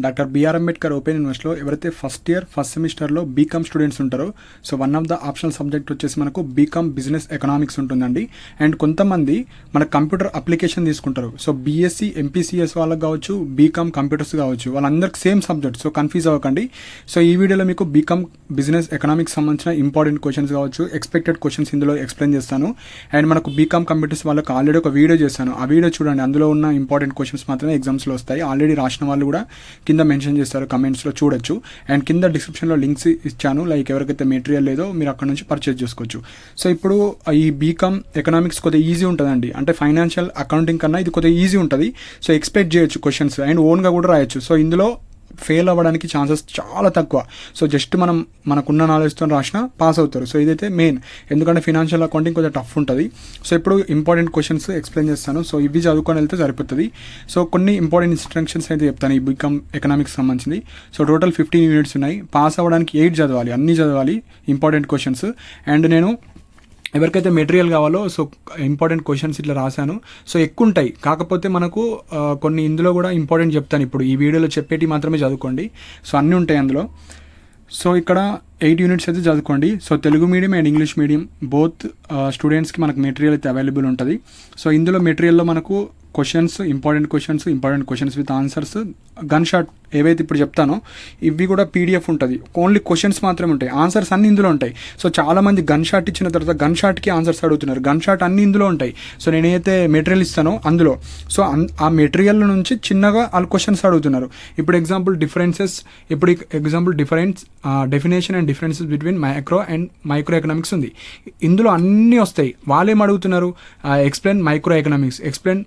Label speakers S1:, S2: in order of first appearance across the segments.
S1: Doctor BR Ambedkar open యూనివర్సిటీలో ఎవరైతే first year first సెమిస్టర్లో బీకామ్ స్టూడెంట్స్ ఉంటారో so one of the optional subject వచ్చేసి మనకు బీకామ్ బిజినెస్ ఎకనామిక్స్ ఉంటుందండి. అండ్ కొంతమంది మన కంప్యూటర్ అప్లికేషన్ తీసుకుంటారు. సో బీఎస్సీ ఎంపీసీఎస్ వాళ్ళకి కావచ్చు, బీకామ్ కంప్యూటర్స్ కావచ్చు, వాళ్ళందరికీ సేమ్ సబ్జెక్ట్. సో కన్ఫ్యూజ్ అవ్వకండి. సో ఈ వీడియోలో మీకు బీకామ్ బిజినెస్ ఎకనామిక్స్ సంబంధించిన ఇంపార్టెంట్ క్వశ్చన్స్ కావచ్చు, ఎక్స్పెక్టెడ్ క్వశ్చన్స్ ఇందులో ఎక్స్ప్లెయిన్ చేస్తాను. అండ్ మనకు బీకామ్ కంప్యూటర్స్ వాళ్ళకి ఆల్రెడీ ఒక వీడియో చేశాను. ఆ వీడియో చూడండి, అందులో ఉన్న ఇంపార్టెంట్ క్వశ్చన్స్ మాత్రమే ఎగ్జామ్స్లో వస్తాయి. ఆల్రెడీ రాసిన వాళ్ళు కూడా కింద మెన్షన్ చేస్తారు, కమెంట్స్లో చూడొచ్చు. అండ్ కింద డిస్క్రిప్షన్లో లింక్స్ ఇచ్చాను, లైక్ ఎవరికైతే మెటీరియల్ లేదో మీరు అక్కడ నుంచి పర్చేజ్ చేసుకోవచ్చు. సో ఇప్పుడు ఈ బీకామ్ ఎకనామిక్స్ కొద్దిగా ఈజీ ఉంటుందండి. అంటే ఫైనాన్షియల్ అకౌంటింగ్ కన్నా ఇది కొద్దిగా ఈజీ ఉంటుంది. సో ఎక్స్పెక్ట్ చేయొచ్చు క్వశ్చన్స్ అండ్ ఓన్గా కూడా రాయొచ్చు. సో ఇందులో ఫెయిల్ అవ్వడానికి ఛాన్సెస్ చాలా తక్కువ. సో జస్ట్ మనకున్న నాలెడ్జ్తో రాసినా పాస్ అవుతారు. సో ఇదైతే మెయిన్, ఎందుకంటే ఫైనాన్షియల్ అకౌంటింగ్ కొంచెం టఫ్ ఉంటుంది. సో ఇప్పుడు ఇంపార్టెంట్ క్వశ్చన్స్ ఎక్స్ప్లెయిన్ చేస్తాను. సో ఇవి చదువుకొని వెళ్తే సరిపోతుంది. సో కొన్ని ఇంపార్టెంట్ ఇన్స్ట్రక్షన్స్ అయితే చెప్తాను ఈ బీకామ్ ఎకనామిక్స్ సంబంధించింది. సో టోటల్ 15 యూనిట్స్ ఉన్నాయి. పాస్ అవ్వడానికి 8 చదవాలి, అన్నీ చదవాలి ఇంపార్టెంట్ క్వశ్చన్స్. అండ్ నేను ఎవరికైతే మెటీరియల్ కావాలో సో ఇంపార్టెంట్ క్వశ్చన్స్ ఇట్లా రాశాను. సో ఎక్కువ ఉంటాయి, కాకపోతే మనకు కొన్ని ఇందులో కూడా ఇంపార్టెంట్ చెప్తాను. ఇప్పుడు ఈ వీడియోలో చెప్పేటి మాత్రమే చదువుకోండి. సో అన్నీ ఉంటాయి అందులో. సో ఇక్కడ 8 యూనిట్స్ అయితే చదువుకోండి. So Telugu medium and English medium both స్టూడెంట్స్కి మనకు మెటీరియల్ అయితే అవైలబుల్ ఉంటుంది. సో ఇందులో మెటీరియల్లో మనకు important questions with answers, gun shot ఏవైతే ఇప్పుడు చెప్తానో ఇవి కూడా పీడిఎఫ్ ఉంటుంది. ఓన్లీ క్వశ్చన్స్ మాత్రమే ఉంటాయి, ఆన్సర్స్ అన్ని ఇందులో ఉంటాయి. సో చాలామంది గన్ షాట్ ఇచ్చిన తర్వాత గన్ షాట్కి ఆన్సర్స్ అడుగుతున్నారు. గన్ షాట్ అన్ని ఇందులో ఉంటాయి. సో నేనైతే మెటీరియల్ ఇస్తానో అందులో సో ఆ మెటీరియల్ నుంచి చిన్నగా వాళ్ళు క్వశ్చన్స్ అడుగుతున్నారు. ఇప్పుడు example definition and differences between micro and micro economics ఉంది. ఇందులో అన్నీ వస్తాయి. వాళ్ళేం అడుగుతున్నారు, explain micro economics, explain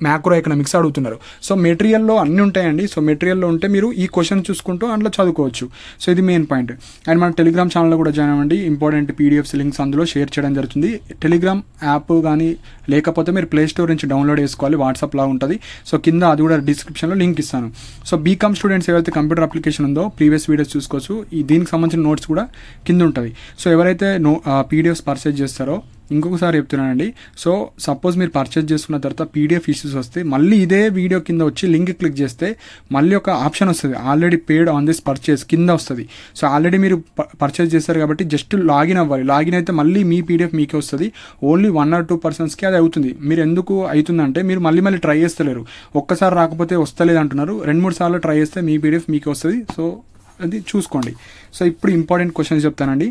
S1: macro economics అడుగుతున్నారు. సో మెటీరియల్లో అన్నీ ఉంటాయండి. సో మెటీరియల్లో ఉంటే మీరు ఈ క్వశ్చన్ చూసుకుంటూ అందులో చదువుకోవచ్చు. సో ఇది మెయిన్ పాయింట్. అండ్ మన టెలిగ్రామ్ ఛానల్లో కూడా జాయిన్ అవ్వండి. ఇంపార్టెంట్ పీడిఎఫ్స్ లింక్స్ అందులో షేర్ చేయడం జరుగుతుంది. టెలిగ్రామ్ యాప్ కానీ లేకపోతే మీరు ప్లే స్టోర్ నుంచి డౌన్లోడ్ చేసుకోవాలి, వాట్సాప్లా ఉంటుంది. సో కింద అది కూడా డిస్క్రిప్షన్లో లింక్ ఇస్తాను. సో బీకామ్ స్టూడెంట్స్ ఎవరైతే కంప్యూటర్ అప్లికేషన్ ఉందో ప్రీవియస్ వీడియోస్ చూసుకోవచ్చు. దీనికి సంబంధించిన నోట్స్ కూడా కింద ఉంటుంది. సో ఎవరైతే పీడిఎఫ్స్ పర్చేజ్ చేస్తారో ఇంకొకసారి చెప్తున్నానండి. సో సపోజ్ మీరు పర్చేజ్ చేసుకున్న తర్వాత పీడిఎఫ్ ఇష్యూస్ వస్తే మళ్ళీ ఇదే వీడియో కింద వచ్చి లింక్ క్లిక్ చేస్తే మళ్ళీ ఒక ఆప్షన్ వస్తుంది, already paid on this purchase కింద వస్తుంది. సో ఆల్రెడీ మీరు పర్చేజ్ చేస్తారు కాబట్టి జస్ట్ లాగిన్ అవ్వాలి. లాగిన్ అయితే మళ్ళీ మీ పీడిఎఫ్ మీకే వస్తుంది. ఓన్లీ 1 or 2 personsకి అది అవుతుంది. మీరు ఎందుకు అవుతుందంటే మీరు మళ్ళీ ట్రై చేస్తలేరు. ఒక్కసారి రాకపోతే వస్తలేదు అంటున్నారు. 2-3 సార్లు ట్రై చేస్తే మీ పీడిఎఫ్ మీకే వస్తుంది. సో అది చూసుకోండి. సో ఇప్పుడు ఇంపార్టెంట్ క్వశ్చన్స్ చెప్తానండి.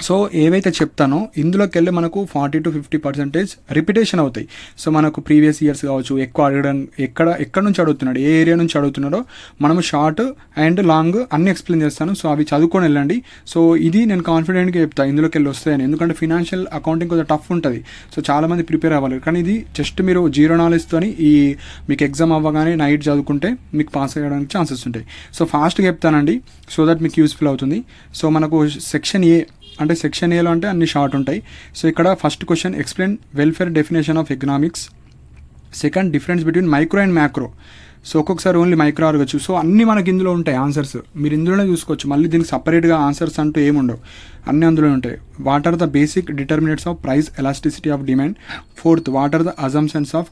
S1: సో ఏవైతే చెప్తానో ఇందులోకి వెళ్ళి మనకు 40 to 50% రిపిటేషన్ అవుతాయి. సో మనకు ప్రీవియస్ ఇయర్స్ కావచ్చు, ఎక్కువ అడగడం ఎక్కడ నుంచి అడుగుతున్నాడు, ఏ ఏరియా నుంచి అడుగుతున్నాడో మనము షార్ట్ అండ్ లాంగ్ అన్ని ఎక్స్ప్లెయిన్ చేస్తాను. సో అవి చదువుకొని వెళ్ళండి. సో ఇది నేను కాన్ఫిడెంట్గా చెప్తాను ఇందులోకి వెళ్ళి వస్తాయని, ఎందుకంటే ఫినాన్షియల్ అకౌంటింగ్ కొంచెం టఫ్ ఉంటుంది. సో చాలామంది ప్రిపేర్ అవ్వాలి, కానీ ఇది జస్ట్ మీరు 0 నాలెడ్జ్తోని మీకు ఎగ్జామ్ అవ్వగానే నైట్ చదువుకుంటే మీకు పాస్ అయ్యడానికి ఛాన్సెస్ ఉంటాయి. సో ఫాస్ట్గా చెప్తానండి, సో దట్ మీకు యూస్ఫుల్ అవుతుంది. సో మనకు సెక్షన్ ఏలో అంటే అన్ని షార్ట్ ఉంటాయి. సో ఇక్కడ first question, explain welfare definition of economics. Second, difference between micro and macro. So ఒక్కొక్కసారి ఓన్లీ మైక్రో అడగచ్చు. సో అన్నీ మనకి ఇందులో ఉంటాయి ఆన్సర్స్, మీరు ఇందులోనే చూసుకోవచ్చు. మళ్ళీ దీనికి సపరేట్గా ఆన్సర్స్ అంటూ ఏముండవు, అన్నీ అందులో ఉంటాయి. What are the basic determinants of price elasticity of demand. Fourth, what are the assumptions of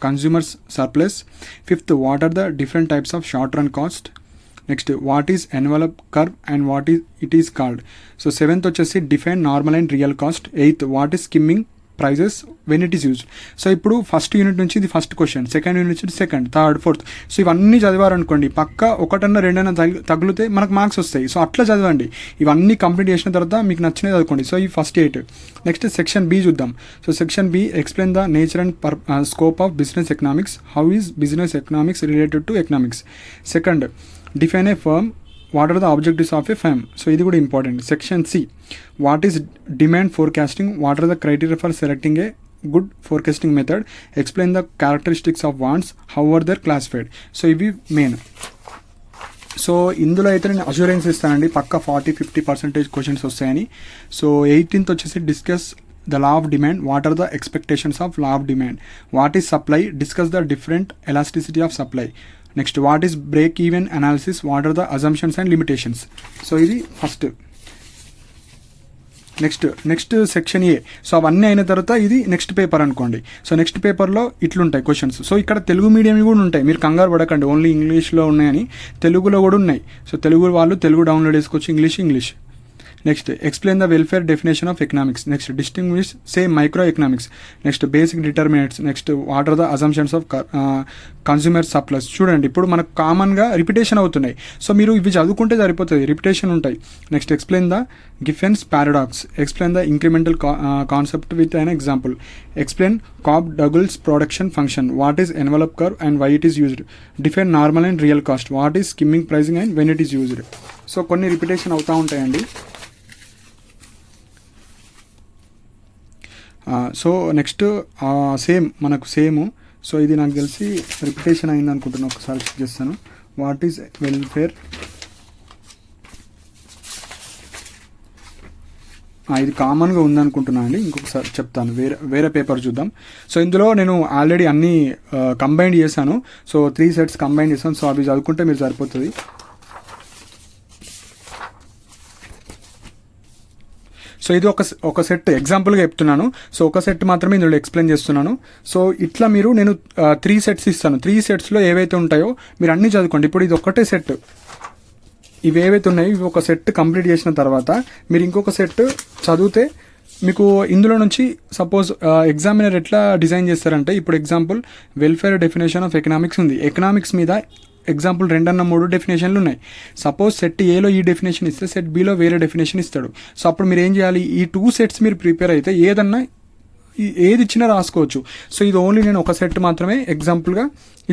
S1: consumers surplus. Fifth, what are the different types of short run cost. Next, what is envelope curve and it is called. So 7th వచ్చేసి define normal and real cost. 8th, what is skimming prices when it is used. So ఇప్పుడు first unit నుంచి ఇది first question, second unit నుంచి second, third, fourth. So ఇవన్నీ చదివారనుకోండి, పక్క 1-2 తగిలితే మనకు marks వస్తాయి. సో అట్లా చదవండి. ఇవన్నీ కంప్లీట్ చేసిన తర్వాత మీకు నచ్చినవి చదువుకోండి. సో ఈ ఫస్ట్ 8. నెక్స్ట్ సెక్షన్ బి చూద్దాం. So section B, explain the nature and scope of business economics. How is business economics related to economics. Second, define a firm. What are the objectives of a firm. So ఇది కూడా important. Section C, what is demand forecasting. What are the criteria for selecting a good forecasting method. Explain the characteristics of wants. How are there classified. So ఇవి main. So ఇందులో అయితే నేను assurance ఇస్తానండి, పక్క 40-50% questions వస్తాయని. So 18th వచ్చేసి discuss the law of demand. What are the expectations of law of demand. What is supply. Discuss the different elasticity of supply. Next, what is break even analysis. What are the assumptions and limitations. So ఇది first. Next section ఏ. So అవన్నీ అయిన తర్వాత ఇది next paper అనుకోండి. So next పేపర్లో ఇట్లుంటాయి questions. So ఇక్కడ Telugu medium కూడా ఉంటాయి, మీరు కంగారు పడకండి, ఓన్లీ ఇంగ్లీష్లో ఉన్నాయని. తెలుగులో కూడా ఉన్నాయి. సో తెలుగు వాళ్ళు తెలుగు డౌన్లోడ్ చేసుకోవచ్చు, English. Next explain the welfare definition of economics. Next distinguish same micro economics. Next basic determinants. Next what are the assumptions of consumer surplus. చూడండి ఇప్పుడు మనకు కామన్గా రిపిటేషన్ అవుతున్నాయి. సో మీరు ఇవి చదువుకుంటే సరిపోతుంది, రిపిటేషన్ ఉంటాయి. Next explain the Giffen's paradox. Explain the incremental concept with an example. Explain Cobb Douglas production function. What is envelope curve and why it is used. Define normal and real cost. What is skimming pricing and when it is used. So కొన్ని repetition అవుతూ ఉంటాయండి. So next మనకు same. So ఇది నాకు తెలిసి repetition అయింది అనుకుంటున్నాను, ఒకసారి చెక్ చేస్తాను. What is welfare. ఇది కామన్గా ఉందనుకుంటున్నాను అండి, ఇంకొకసారి చెప్తాను. వేరే పేపర్ చూద్దాం. సో ఇందులో నేను ఆల్రెడీ అన్నీ కంబైన్ చేశాను. సో 3 సెట్స్ కంబైన్ చేశాను. సో అవి చదువుకుంటే మీరు సరిపోతుంది. సో ఇది ఒక సెట్ ఎగ్జాంపుల్గా చెప్తున్నాను. సో ఒక సెట్ మాత్రమే ఇందులో ఎక్స్ప్లెయిన్ చేస్తున్నాను. సో ఇట్లా నేను 3 సెట్స్ ఇస్తాను. 3 సెట్స్లో ఏవైతే ఉంటాయో మీరు అన్నీ చదువుకోండి. ఇప్పుడు ఇది ఒకటే సెట్, ఇవి ఏవైతే ఉన్నాయో ఇవి ఒక సెట్ కంప్లీట్ చేసిన తర్వాత మీరు ఇంకొక సెట్ చదివితే మీకు ఇందులో నుంచి సపోజ్ ఎగ్జామినర్ ఎట్లా డిజైన్ చేస్తారంటే, ఇప్పుడు example welfare definition of economics ఉంది. ఎకనామిక్స్ మీద ఎగ్జాంపుల్ 2 అన్న 3 డెఫినేషన్లు ఉన్నాయి. సపోజ్ సెట్ ఏలో ఈ డెఫినేషన్ ఇస్తే సెట్ బిలో వేరే డెఫినేషన్ ఇస్తాడు. సో అప్పుడు మీరు ఏం చేయాలి, ఈ 2 సెట్స్ మీరు ప్రిపేర్ అయితే ఏది ఇచ్చినా రాసుకోవచ్చు. సో ఇది ఓన్లీ నేను ఒక సెట్ మాత్రమే ఎగ్జాంపుల్గా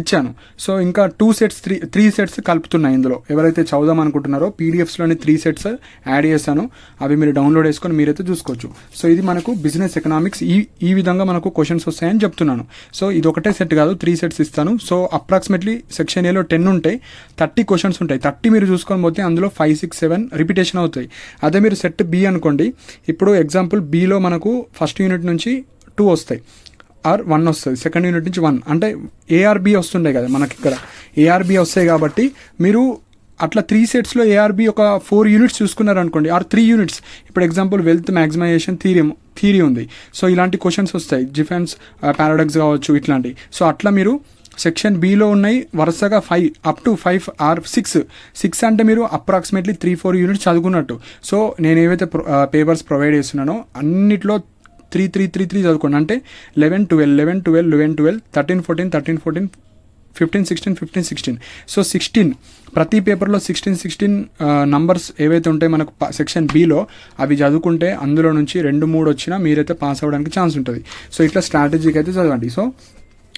S1: ఇచ్చాను. సో ఇంకా 2 సెట్స్ 3 సెట్స్ కలుపుతున్నాయి ఇందులో. ఎవరైతే చదువుదాం అనుకుంటున్నారో పీడిఎఫ్స్లోని 3 సెట్స్ యాడ్ చేశాను, అవి మీరు డౌన్లోడ్ చేసుకొని మీరైతే చూసుకోవచ్చు. సో ఇది మనకు బిజినెస్ ఎకనామిక్స్ ఈ విధంగా మనకు క్వశ్చన్స్ వస్తాయని చెప్తున్నాను. సో ఇది ఒకటే సెట్ కాదు, 3 సెట్స్ ఇస్తాను. సో అప్రాక్సిమేట్లీ సెక్షన్ ఏలో 10 ఉంటాయి, 30 క్వశ్చన్స్ ఉంటాయి. 30 మీరు చూసుకొని పోతే అందులో 5, 6, 7 రిపిటేషన్ అవుతాయి. అదే మీరు సెట్ బి అనుకోండి. ఇప్పుడు ఎగ్జాంపుల్ బిలో మనకు ఫస్ట్ యూనిట్ నుంచి 2 వస్తాయి ఆర్ 1 వస్తుంది, సెకండ్ యూనిట్ నుంచి 1, అంటే ఏఆర్బి వస్తుండే కదా మనకి ఇక్కడ. ఏఆర్బి వస్తాయి కాబట్టి మీరు అట్లా 3 సెట్స్లో ఏఆర్బి ఒక 4 యూనిట్స్ చూసుకున్నారు అనుకోండి, ఆర్ 3 యూనిట్స్. ఇప్పుడు ఎగ్జాంపుల్ వెల్త్ మ్యాక్సిమైజేషన్ థియరీ ఉంది. సో ఇలాంటి క్వశ్చన్స్ వస్తాయి, డిఫెన్స్ పారాడాక్స్ కావచ్చు ఇట్లాంటి. సో అట్లా మీరు సెక్షన్ బిలో ఉన్నాయి వరుసగా 5 అప్ టు 5 ఆర్ 6 అంటే మీరు అప్రాక్సిమేట్లీ 3-4 యూనిట్స్ చదువుకున్నట్టు. సో నేను ఏవైతే పేపర్స్ ప్రొవైడ్ చేస్తున్నానో అన్నిట్లో 3 చదువుకోండి. అంటే 11, 12, 13, 14, 15, 16. సో 16 ప్రతి పేపర్లో 16 నంబర్స్ ఏవైతే ఉంటాయి మనకు సెక్షన్ బిలో అవి చదువుకుంటే అందులో నుంచి 2-3 వచ్చినా మీరైతే పాస్ అవ్వడానికి ఛాన్స్ ఉంటుంది. సో ఇట్లా స్ట్రాటజీకి అయితే చదవండి. సో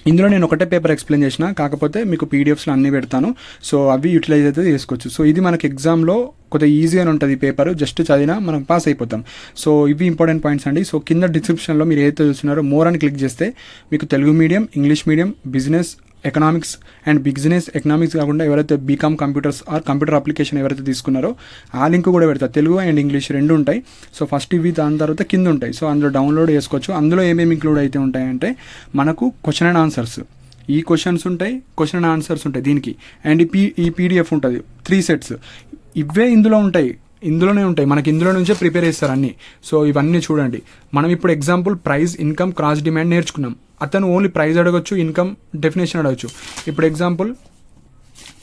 S1: ఇందులో నేను ఒకటే పేపర్ ఎక్స్ప్లెయిన్ చేసిన, కాకపోతే మీకు పీడిఎఫ్స్లో అన్నీ పెడతాను. సో అవి యూటిలైజ్ అయితే చేసుకోవచ్చు. సో ఇది మనకి ఎగ్జామ్లో కొద్దిగా ఈజీగానే ఉంటుంది ఈ పేపర్, జస్ట్ చదివినా మనం పాస్ అయిపోతాం. సో ఇవి ఇంపార్టెంట్ పాయింట్స్ అండి. సో కింద డిస్క్రిప్షన్లో మీరు ఏదైతే చూస్తున్నారో మోర్ అని క్లిక్ చేస్తే మీకు Telugu medium, English medium, business economics and business economics కాకుండా ఎవరైతే BCom computers or computer application ఎవరైతే తీసుకున్నారో ఆ లింక్ కూడా పెడతారు. తెలుగు అండ్ ఇంగ్లీష్ 2 ఉంటాయి. సో ఫస్ట్ ఇవి, దాని తర్వాత కింద ఉంటాయి. సో అందులో డౌన్లోడ్ చేసుకోవచ్చు. అందులో ఏమేమి ఇంక్లూడ్ అయితే ఉంటాయంటే మనకు క్వశ్చన్ అండ్ ఆన్సర్స్, ఈ క్వశ్చన్స్ ఉంటాయి, క్వశ్చన్ అండ్ ఆన్సర్స్ ఉంటాయి దీనికి, అండ్ ఈ పీడిఎఫ్ ఉంటుంది 3 సెట్స్. ఇవే ఇందులోనే ఉంటాయి మనకి, ఇందులో నుంచే ప్రిపేర్ చేస్తారు అన్నీ. సో ఇవన్నీ చూడండి. మనం ఇప్పుడు example price, income, cross demand నేర్చుకున్నాం. అతను ఓన్లీ ప్రైస్ అడగచ్చు, ఇన్కమ్ డెఫినేషన్ అడగచ్చు. ఇప్పుడు ఎగ్జాంపుల్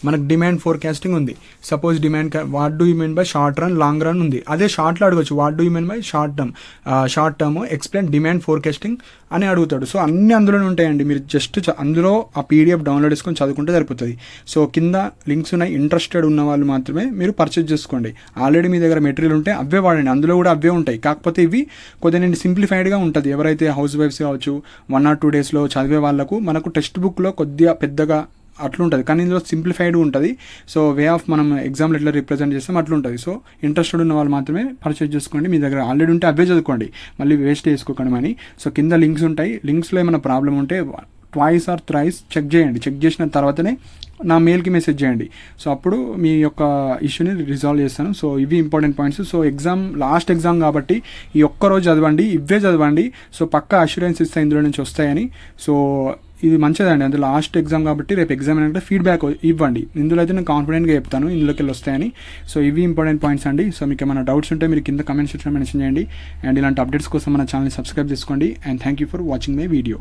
S1: మనకు డిమాండ్ ఫోర్కాస్టింగ్ ఉంది. Suppose demand what do you mean by shot run, long run ఉంది. అదే షార్ట్లో అడగచ్చు, what do you mean by shot term explain demand forecasting అని అడుగుతాడు. సో అన్నీ అందులోనే ఉంటాయండి. మీరు జస్ట్ అందులో ఆ పీడిఎఫ్ డౌన్లోడ్ చేసుకొని చదువుకుంటే సరిపోతుంది. సో కింద లింక్స్ ఉన్నాయి, ఇంట్రెస్టెడ్ ఉన్న వాళ్ళు మాత్రమే మీరు పర్చేజ్ చేసుకోండి. ఆల్రెడీ మీ దగ్గర మెటీరియల్ ఉంటే అవే వాడండి, అందులో కూడా అవే ఉంటాయి. కాకపోతే ఇవి కొద్దిగా నేను సింప్లిఫైడ్గా ఉంటుంది. ఎవరైతే హౌస్ వైఫ్స్ కావచ్చు 1 or 2 డేస్లో చదివే వాళ్ళకు మనకు టెక్స్ట్ బుక్లో కొద్దిగా పెద్దగా అట్లుంటుంది, కానీ ఇందులో సింప్లిఫైడ్ ఉంటుంది. సో వే ఆఫ్ మనం ఎగ్జామ్లో ఎట్లా రిప్రజెంట్ చేస్తాం అట్లుంటుంది. సో ఇంట్రెస్టెడ్ ఉన్న వాళ్ళు మాత్రమే పర్చేజ్ చేసుకోండి. మీ దగ్గర ఆల్రెడీ ఉంటే అవే చదువుకోండి, మళ్ళీ వేస్ట్ చేసుకోకండి మనీ. సో కింద లింక్స్ ఉంటాయి, లింక్స్లో ఏమైనా ప్రాబ్లం ఉంటే 2 or 3 చెక్ చేయండి. చెక్ చేసిన తర్వాతనే నా మెయిల్కి మెసేజ్ చేయండి. సో అప్పుడు మీ యొక్క ఇష్యూని రిజాల్వ్ చేస్తాను. సో ఇవి important points. So last exam కాబట్టి ఈ ఒక్కరోజు చదవండి, ఇవే చదవండి. సో పక్కా అష్యూరెన్స్ ఇస్తాయి ఇందులో నుంచి వస్తాయని. సో ఇది మంచిదండి. అంటే లాస్ట్ ఎగ్జామ్ కాబట్టి రేపు ఎగ్జామ్ అంటే ఫీడ్బ్యాక్ ఇవ్వండి. ఇందులో అయితే నేను కాన్ఫిడెంట్గా చెప్తాను ఇందులోకి వెళ్ళి వస్తాయని. సో ఇవి ఇంపార్టెంట్ పాయింట్స్ అండి. సో మీకు ఏమైనా డౌట్స్ ఉంటే మీరు కింద కమెంట్ సెక్షన్లో మెన్షన్ చేయండి. అండ్ ఇలాంటి అప్డేట్స్ కోసం మన ఛానల్ని సబ్స్క్రైబ్ చేసుకోండి. And thank you for watching my video.